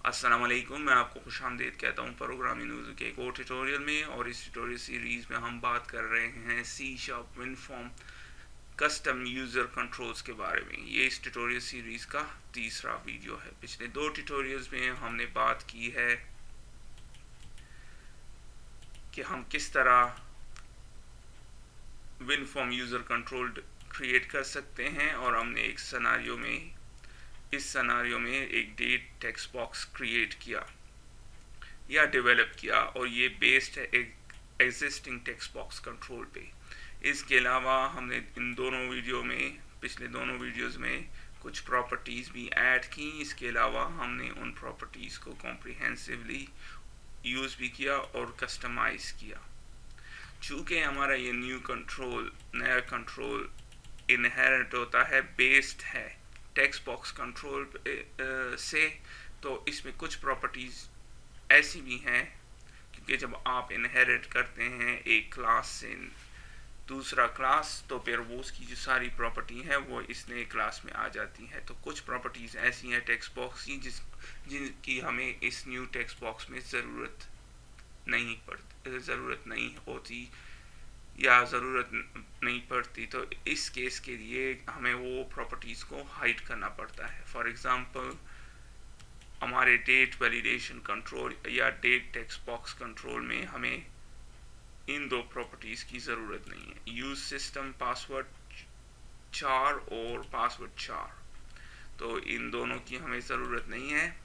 अस्सलाम वालेकुम। मैं आपको खुशामदीद कहता हूँ प्रोग्रामिंग न्यूज़ के एक और ट्यूटोरियल में। और इस ट्यूटोरियल सीरीज़ में हम बात कर रहे हैं C sharp WinForm custom user controls के बारे में। ये इस ट्यूटोरियल सीरीज़ का तीसरा वीडियो है। पिछले दो ट्यूटोरियल्स में हमने बात की है कि हम किस तरह विनफॉर्म यूज़र कंट्रोल क्रिएट कर सकते हैं, और हमने एक सिनेरियो में एक डेट टेक्स्ट बॉक्स क्रिएट किया या डेवलप किया, और ये बेस्ड है एक एग्जिस्टिंग टेक्स्ट बॉक्स कंट्रोल पे। इसके अलावा हमने पिछले दोनों वीडियोस में कुछ प्रॉपर्टीज़ भी ऐड की। इसके अलावा हमने उन प्रॉपर्टीज़ को कॉम्प्रिहेंसिवली यूज़ भी किया और कस्टमाइज़ किया। चूँकि हमारा ये नया कंट्रोल इनहेरेंट होता है, बेस्ड है टेक्स्ट बॉक्स कंट्रोल से, तो इसमें कुछ प्रॉपर्टीज़ ऐसी भी हैं, क्योंकि जब आप इनहेरिट करते हैं एक क्लास से दूसरा क्लास, तो फिर वो उसकी जो सारी प्रॉपर्टी है वो इस नए क्लास में आ जाती है। तो कुछ प्रॉपर्टीज़ ऐसी हैं टेक्स्ट बॉक्स की जिनकी हमें इस न्यू टेक्स्ट बॉक्स में ज़रूरत नहीं होती या ज़रूरत नहीं पड़ती। तो इस केस के लिए हमें वो प्रॉपर्टीज़ को हाइड करना पड़ता है। फॉर एग्ज़ाम्पल, हमारे डेट वैलिडेशन कंट्रोल या डेट टेक्स्ट बॉक्स कंट्रोल में हमें इन दो प्रॉपर्टीज़ की ज़रूरत नहीं है, यूज़ सिस्टम पासवर्ड 4 और पासवर्ड 4। तो इन दोनों की हमें ज़रूरत नहीं है,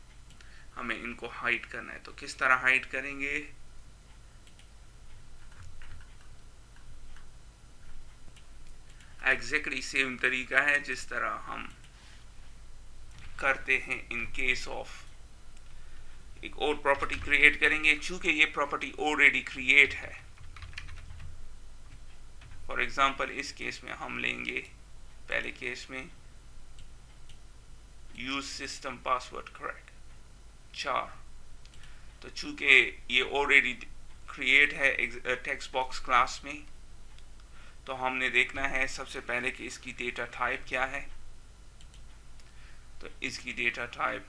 हमें इनको हाइड करना है। तो किस तरह हाइड करेंगे? एग्जैक्टली सेम तरीका है जिस तरह हम करते हैं इन केस ऑफ एक और प्रॉपर्टी क्रिएट करेंगे। चूंकि ये प्रॉपर्टी ऑलरेडी क्रिएट है, फॉर एग्जांपल इस केस में हम लेंगे, पहले केस में यूज सिस्टम पासवर्ड करेक्ट 4। तो चूंकि ये ऑलरेडी क्रिएट है टेक्स्ट बॉक्स क्लास में, तो हमने देखना है सबसे पहले कि इसकी डेटा टाइप क्या है। तो इसकी डेटा टाइप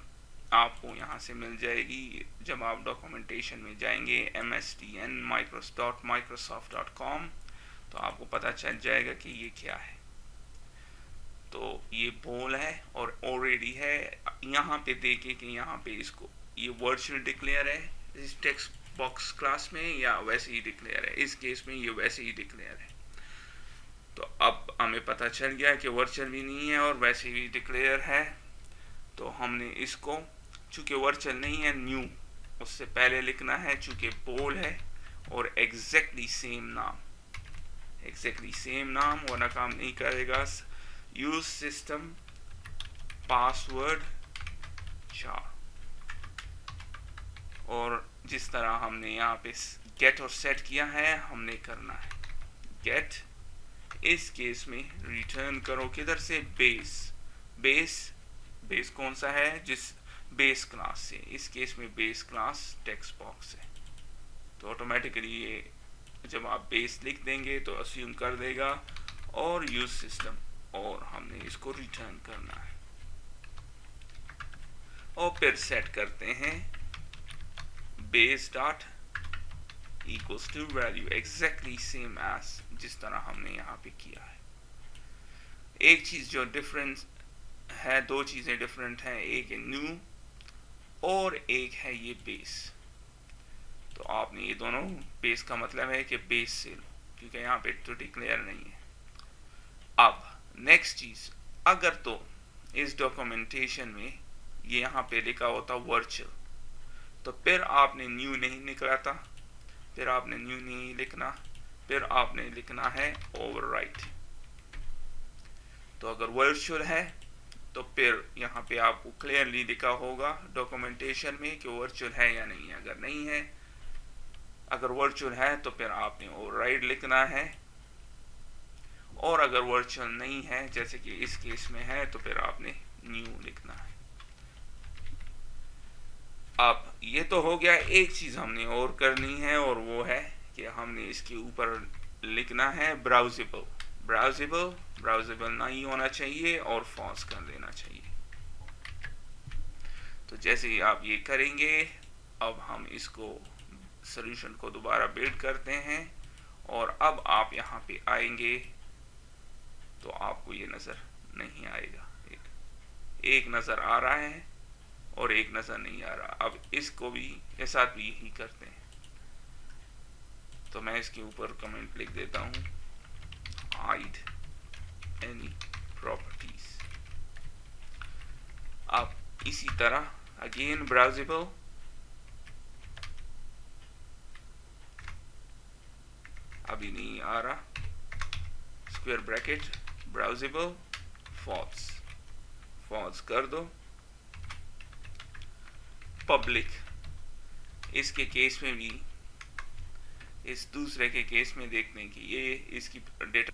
आपको यहाँ से मिल जाएगी जब आप डॉक्यूमेंटेशन में जाएंगे msdn.microsoft.com, तो आपको पता चल जाएगा कि ये क्या है। तो ये बोल है और ऑलरेडी है। यहाँ पे देखें कि यहाँ पे इसको ये वर्चुअल डिक्लेयर है इस टेक्स्ट बॉक्स क्लास में, या वैसे ही डिक्लेयर है। इस केस में ये वैसे ही डिक्लेयर है। तो अब हमें पता चल गया कि वर्चुअल भी नहीं है और वैसे ही डिक्लेयर है। तो हमने इसको, चूँकि वर्चुअल नहीं है, न्यू उससे पहले लिखना है, चूँकि बोल है और एग्जैक्टली सेम नाम वरना काम नहीं करेगा। यूज सिस्टम पासवर्ड 4, और जिस तरह हमने यहाँ पे गेट और सेट किया है, हमने करना है गेट। इस केस में रिटर्न करो किधर से? बेस कौन सा है? जिस बेस क्लास से। इस केस में बेस क्लास टेक्स्ट बॉक्स है। तो ऑटोमेटिकली ये जब आप बेस लिख देंगे तो अस्यूम कर देगा, और यूज सिस्टम, और हमने इसको रिटर्न करना है। और फिर सेट करते हैं base dot equals to value exactly same as जिस तरह हमने यहाँ पे किया है। एक चीज़ जो डिफरेंस है, दो चीज़ें डिफरेंट हैं, एक है न्यू और एक है ये बेस। तो आपने ये दोनों, बेस का मतलब है कि बेस से लो, क्योंकि यहाँ पे तो डिक्लेयर नहीं है। अब नेक्स्ट चीज़, अगर तो इस डॉक्यूमेंटेशन में ये यहाँ पे लिखा होता वर्चुअल, तो फिर आपने न्यू नहीं निकला, फिर आपने न्यू नहीं लिखना, फिर आपने लिखना है ओवरराइट। तो अगर वर्चुअल है तो फिर यहाँ पे आपको क्लियरली लिखा होगा डॉक्यूमेंटेशन में कि वर्चुअल है या नहीं है। अगर वर्चुअल है तो फिर आपने ओवरराइट लिखना है, और अगर वर्चुअल नहीं है जैसे कि इस केस में है, तो फिर आपने न्यू लिखना है। अब ये तो हो गया। एक चीज़ हमने और करनी है, और वो है कि हमने इसके ऊपर लिखना है ब्राउजेबल नहीं होना चाहिए और फॉल्स कर देना चाहिए। तो जैसे ही आप ये करेंगे, अब हम इसको सॉल्यूशन को दोबारा बिल्ड करते हैं, और अब आप यहाँ पे आएंगे तो आपको ये नज़र नहीं आएगा। एक नज़र आ रहा है और एक नज़र नहीं आ रहा। अब इसको भी के साथ भी यही करते हैं। तो मैं इसके ऊपर कमेंट लिख देता हूँ, हाइड एनी प्रॉपर्टीज। अब इसी तरह अगेन ब्राउजेबल, अभी नहीं आ रहा, स्क्वायर ब्रैकेट ब्राउजेबल फॉल्स, फॉल्स कर दो। पब्लिक, इसके केस में भी, इस दूसरे के केस में देखते हैं कि ये इसकी डेटा,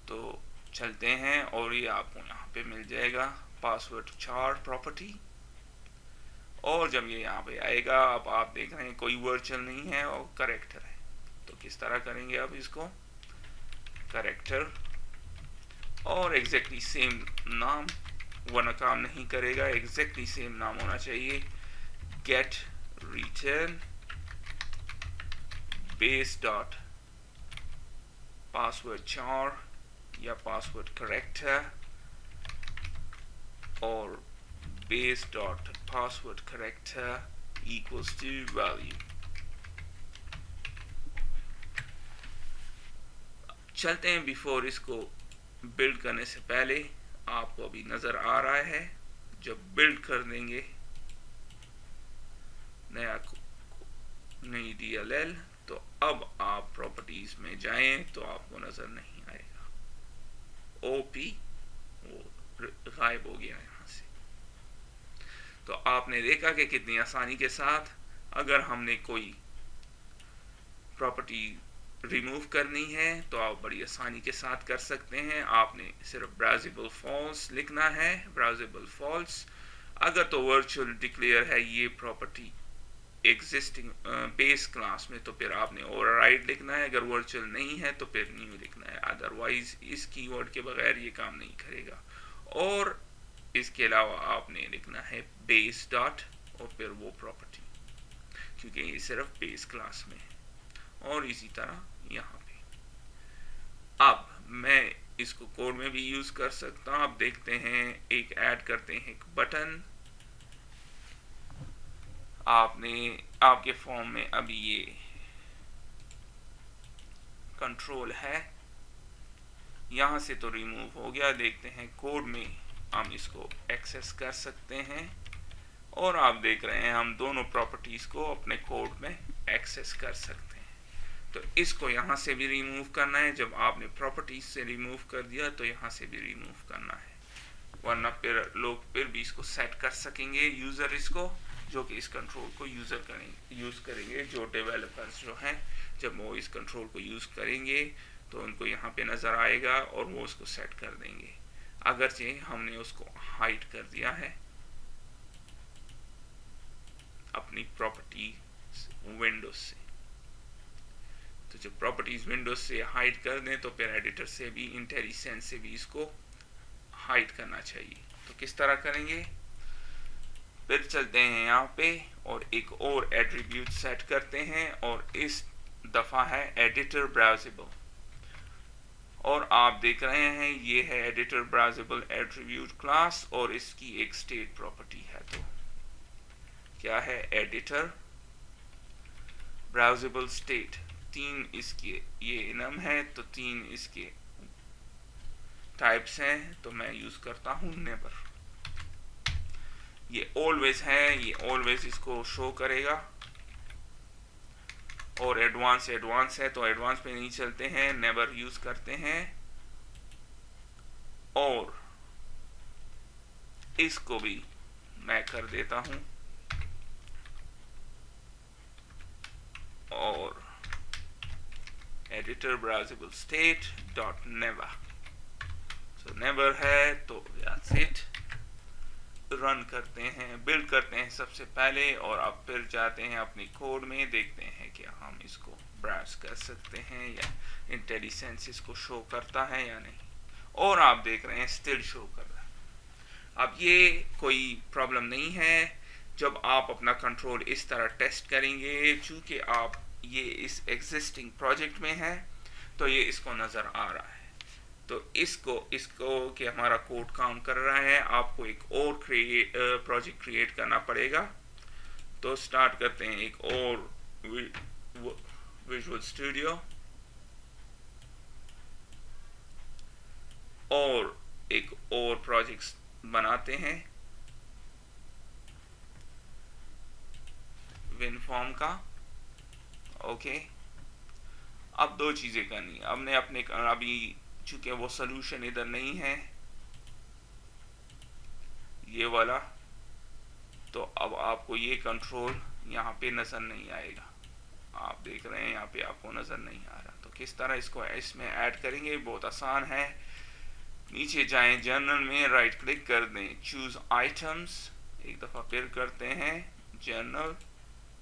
तो चलते हैं और ये आपको यहाँ पे मिल जाएगा पासवर्ड चार प्रॉपर्टी। और जब ये यहाँ पे आएगा, अब आप देख रहे हैं कोई वर्चुअल नहीं है और करेक्टर है। तो किस तरह करेंगे अब इसको, करेक्टर और एग्जैक्टली सेम नाम, वरना काम नहीं करेगा। एग्जैक्टली सेम नाम होना चाहिए, get return base dot password char या पासवर्ड करेक्टर, और base dot password character equals to value. चलते हैं, बिफोर इसको बिल्ड करने से पहले आपको अभी नज़र आ रहा है, जब बिल्ड कर देंगे नई DLL, तो अब आप प्रॉपर्टीज में जाएं तो आपको नज़र नहीं आएगा। OP वो गायब हो गया यहाँ से। तो आपने देखा कि कितनी आसानी के साथ अगर हमने कोई प्रॉपर्टी रिमूव करनी है तो आप बड़ी आसानी के साथ कर सकते हैं। आपने सिर्फ ब्राउजेबल फॉल्स लिखना है, ब्राउजेबल फॉल्स। अगर तो वर्चुअल डिक्लेयर है ये प्रॉपर्टी एग्जिस्टिंग बेस क्लास में, तो फिर आपने ओवरराइड लिखना है। अगर वर्चुअल नहीं है तो फिर न्यू लिखना है, अदरवाइज इस कीवर्ड के बगैर ये काम नहीं करेगा। और इसके अलावा आपने लिखना है बेस डॉट और फिर वो प्रॉपर्टी, क्योंकि ये सिर्फ बेस क्लास में है। और इसी तरह यहाँ पे अब मैं इसको कोड में भी यूज कर सकता हूँ। आप देखते हैं, एक ऐड करते हैं एक बटन। आपके फॉर्म में अभी ये कंट्रोल है, यहां से तो रिमूव हो गया। देखते हैं कोड में हम इसको एक्सेस कर सकते हैं, और आप देख रहे हैं हम दोनों प्रॉपर्टीज को अपने कोड में एक्सेस कर सकते हैं। तो इसको यहां से भी रिमूव करना है। जब आपने प्रॉपर्टीज से रिमूव कर दिया तो यहां से भी रिमूव करना है, वरना फिर लोग फिर भी इसको सेट कर सकेंगे, यूजर इसको, जो कि इस कंट्रोल को यूज करेंगे। जो डेवलपर्स जो हैं, जब वो इस कंट्रोल को यूज करेंगे तो उनको यहाँ पे नजर आएगा और वो उसको सेट कर देंगे, अगरचे हमने उसको हाइड कर दिया है अपनी प्रॉपर्टीज विंडोज से। तो जब प्रॉपर्टीज विंडोज से हाइड कर दें तो फिर एडिटर से भी, इंटेलिसेंस से भी इसको हाइड करना चाहिए। तो किस तरह करेंगे, फिर चलते हैं यहाँ पे और एक और एट्रीब्यूट सेट करते हैं, और इस दफा है एडिटर ब्राउजेबल। और आप देख रहे हैं ये है एडिटर ब्राउजेबल एट्रीब्यूट क्लास, और इसकी एक स्टेट प्रॉपर्टी है। तो क्या है, एडिटर ब्राउजेबल स्टेट। 3 इसके ये इनम है, तो 3 इसके टाइप्स हैं। तो मैं यूज करता हूं नेवर। ये ऑलवेज है, ये ऑलवेज इसको शो करेगा। और एडवांस है तो एडवांस पे नहीं चलते हैं, नेवर यूज करते हैं। और इसको भी मैं कर देता हूं, और editor browsable state dot never. So never है तो दैट्स इट। रन करते हैं, बिल्ड करते हैं सबसे पहले, और अब फिर जाते हैं अपनी कोड में, देखते हैं कि हम इसको ब्राउज कर सकते हैं या इंटेलिसेंस इसको शो करता है या नहीं। और आप देख रहे हैं स्टिल शो कर रहा है। अब ये कोई प्रॉब्लम नहीं है जब आप अपना कंट्रोल इस तरह टेस्ट करेंगे, चूंकि आप ये इस एग्जिस्टिंग प्रोजेक्ट में है तो ये इसको नज़र आ रहा है। तो इसको कि हमारा कोड काम कर रहा है, आपको एक और प्रोजेक्ट क्रिएट करना पड़ेगा। तो स्टार्ट करते हैं एक और विजुअल स्टूडियो और एक और प्रोजेक्ट बनाते हैं विनफॉर्म का। ओके, अब दो चीज़ें करनी है। हमने अपने अभी चूंकि वो सोल्यूशन इधर नहीं है ये वाला, तो अब आपको ये कंट्रोल यहाँ पे नज़र नहीं आएगा। आप देख रहे हैं यहाँ पे आपको नज़र नहीं आ रहा। तो किस तरह इसको इसमें ऐड करेंगे, बहुत आसान है। नीचे जाएं, जर्नल में राइट क्लिक कर दें, चूज आइटम्स, एक दफ़ा फिर करते हैं journal,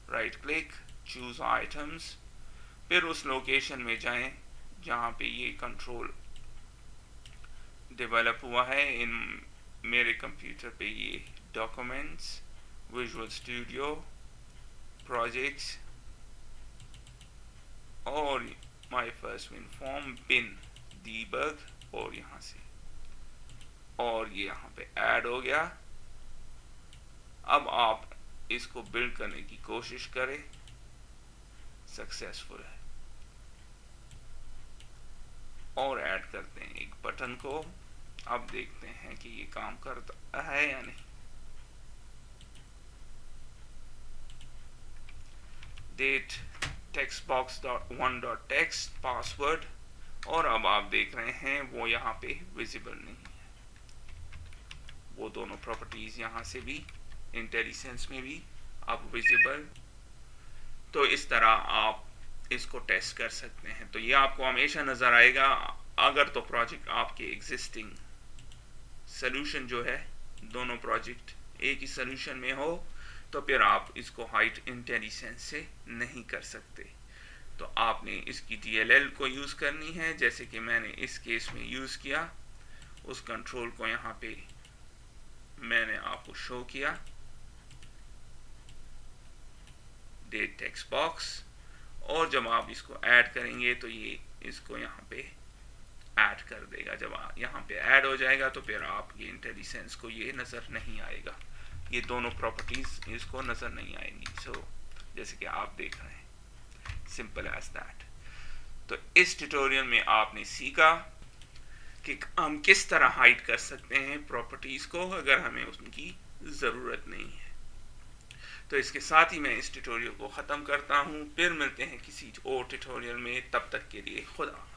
right click, choose items, फिर उस लोकेशन में जाएं जहाँ पे ये कंट्रोल डेवलप हुआ है। इन मेरे कंप्यूटर पे ये डॉक्यूमेंट्स, विजुअल स्टूडियो, प्रोजेक्ट्स और माय फर्स्ट विनफॉर्म, बिन, डीबग, और यहाँ से, और ये यहाँ पे ऐड हो गया। अब आप इसको बिल्ड करने की कोशिश करें, सक्सेसफुल है। और ऐड करते हैं एक बटन को। अब देखते हैं कि ये काम करता है या नहीं। Date text box one dot text password, और अब आप देख रहे हैं वो यहाँ पे विजिबल नहीं है। वो दोनों प्रॉपर्टीज यहाँ से भी इंटेलिजेंस में भी अब विजिबल। तो इस तरह आप इसको टेस्ट कर सकते हैं। तो ये आपको हमेशा नज़र आएगा। अगर तो प्रोजेक्ट आपके एग्जिस्टिंग सोल्यूशन जो है, दोनों प्रोजेक्ट एक ही सोल्यूशन में हो, तो फिर आप इसको हाइट इंटेलिजेंस से नहीं कर सकते। तो आपने इसकी DLL को यूज़ करनी है, जैसे कि मैंने इस केस में यूज़ किया। उस कंट्रोल को यहाँ पे मैंने आपको शो किया, डेट टेक्स्ट बॉक्स, और जब आप इसको ऐड करेंगे तो ये इसको यहाँ पे ऐड कर देगा। जब यहाँ पे ऐड हो जाएगा तो फिर आप ये इंटेलिजेंस को ये नज़र नहीं आएगा, ये दोनों प्रॉपर्टीज इसको नज़र नहीं आएंगी। सो जैसे कि आप देख रहे हैं, सिंपल एज दैट। तो इस ट्यूटोरियल में आपने सीखा कि हम किस तरह हाइड कर सकते हैं प्रॉपर्टीज को अगर हमें उनकी ज़रूरत नहीं है। तो इसके साथ ही मैं इस ट्यूटोरियल को ख़त्म करता हूँ। फिर मिलते हैं किसी और ट्यूटोरियल में, तब तक के लिए खुदा।